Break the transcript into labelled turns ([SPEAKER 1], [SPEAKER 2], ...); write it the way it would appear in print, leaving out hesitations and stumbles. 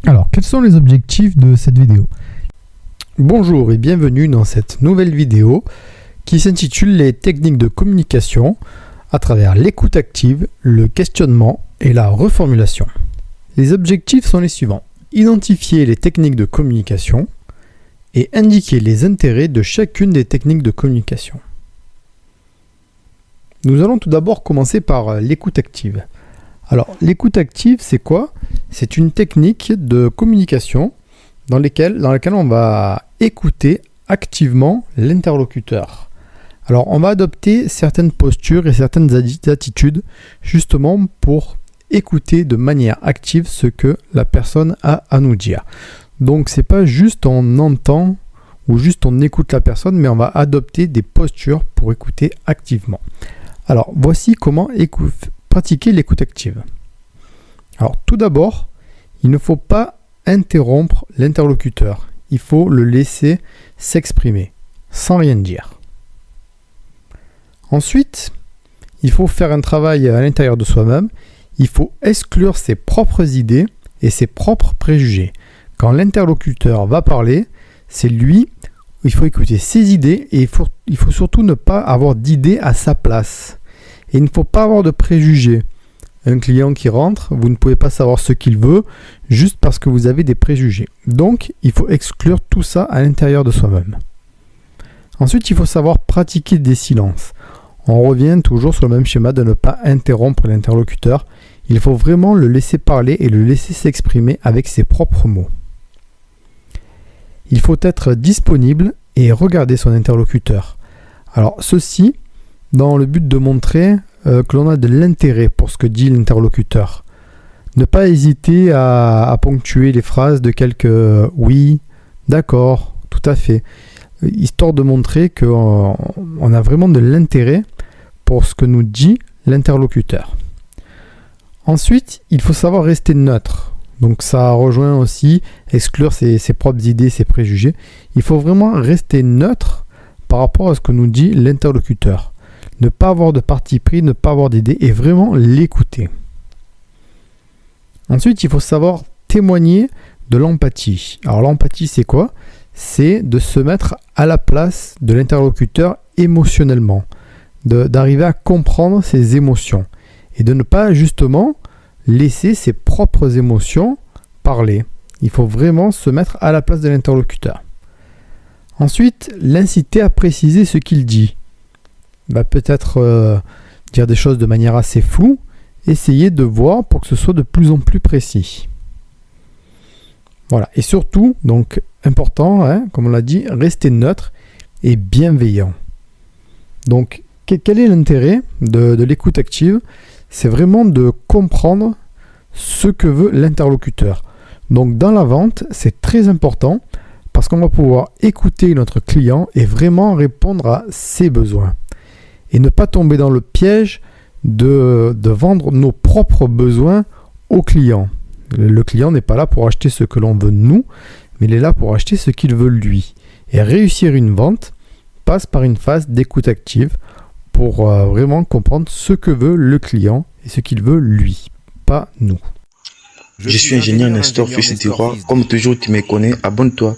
[SPEAKER 1] Alors, quels sont les objectifs de cette vidéo? Bonjour et bienvenue dans cette nouvelle vidéo qui s'intitule Les techniques de communication à travers l'écoute active, le questionnement et la reformulation. Les objectifs sont les suivants. Identifier les techniques de communication et indiquer les intérêts de chacune des techniques de communication. Nous allons tout d'abord commencer par l'écoute active. Alors, l'écoute active, c'est quoi? C'est une technique de communication dans laquelle on va écouter activement l'interlocuteur. Alors, on va adopter certaines postures et certaines attitudes justement pour écouter de manière active ce que la personne a à nous dire. Donc, c'est pas juste on entend ou juste on écoute la personne, mais on va adopter des postures pour écouter activement. Alors, voici comment pratiquer l'écoute active. Alors, tout d'abord, il ne faut pas interrompre l'interlocuteur. Il faut le laisser s'exprimer, sans rien dire. Ensuite, il faut faire un travail à l'intérieur de soi-même. Il faut exclure ses propres idées et ses propres préjugés. Quand l'interlocuteur va parler, c'est lui, il faut écouter ses idées et il faut surtout ne pas avoir d'idées à sa place. Et il ne faut pas avoir de préjugés. Un client qui rentre, vous ne pouvez pas savoir ce qu'il veut juste parce que vous avez des préjugés. Donc, il faut exclure tout ça à l'intérieur de soi-même. Ensuite, il faut savoir pratiquer des silences. On revient toujours sur le même schéma de ne pas interrompre l'interlocuteur. Il faut vraiment le laisser parler et le laisser s'exprimer avec ses propres mots. Il faut être disponible et regarder son interlocuteur. Alors, ceci dans le but de montrer que l'on a de l'intérêt pour ce que dit l'interlocuteur. Ne pas hésiter à ponctuer les phrases de quelques oui, d'accord, tout à fait, histoire de montrer qu'on a vraiment de l'intérêt pour ce que nous dit l'interlocuteur. Ensuite, il faut savoir rester neutre. Donc ça rejoint aussi exclure ses propres idées, ses préjugés. Il faut vraiment rester neutre par rapport à ce que nous dit l'interlocuteur. Ne pas avoir de parti pris, ne pas avoir d'idée et vraiment l'écouter. Ensuite, il faut savoir témoigner de l'empathie. Alors l'empathie, c'est quoi? C'est de se mettre à la place de l'interlocuteur émotionnellement, d'arriver à comprendre ses émotions et de ne pas justement laisser ses propres émotions parler. Il faut vraiment se mettre à la place de l'interlocuteur. Ensuite, l'inciter à préciser ce qu'il dit. Peut-être dire des choses de manière assez floue, essayer de voir pour que ce soit de plus en plus précis. Voilà, et surtout, donc important, comme on l'a dit, rester neutre et bienveillant. Donc, quel est l'intérêt de l'écoute active? C'est vraiment de comprendre ce que veut l'interlocuteur. Donc, dans la vente, c'est très important parce qu'on va pouvoir écouter notre client et vraiment répondre à ses besoins. Et ne pas tomber dans le piège de vendre nos propres besoins au client. Le client n'est pas là pour acheter ce que l'on veut nous, mais il est là pour acheter ce qu'il veut lui. Et réussir une vente passe par une phase d'écoute active pour vraiment comprendre ce que veut le client et ce qu'il veut lui, pas nous.
[SPEAKER 2] Je suis ingénieur Nestor Fils du Roi. Comme toujours, tu me connais, abonne-toi.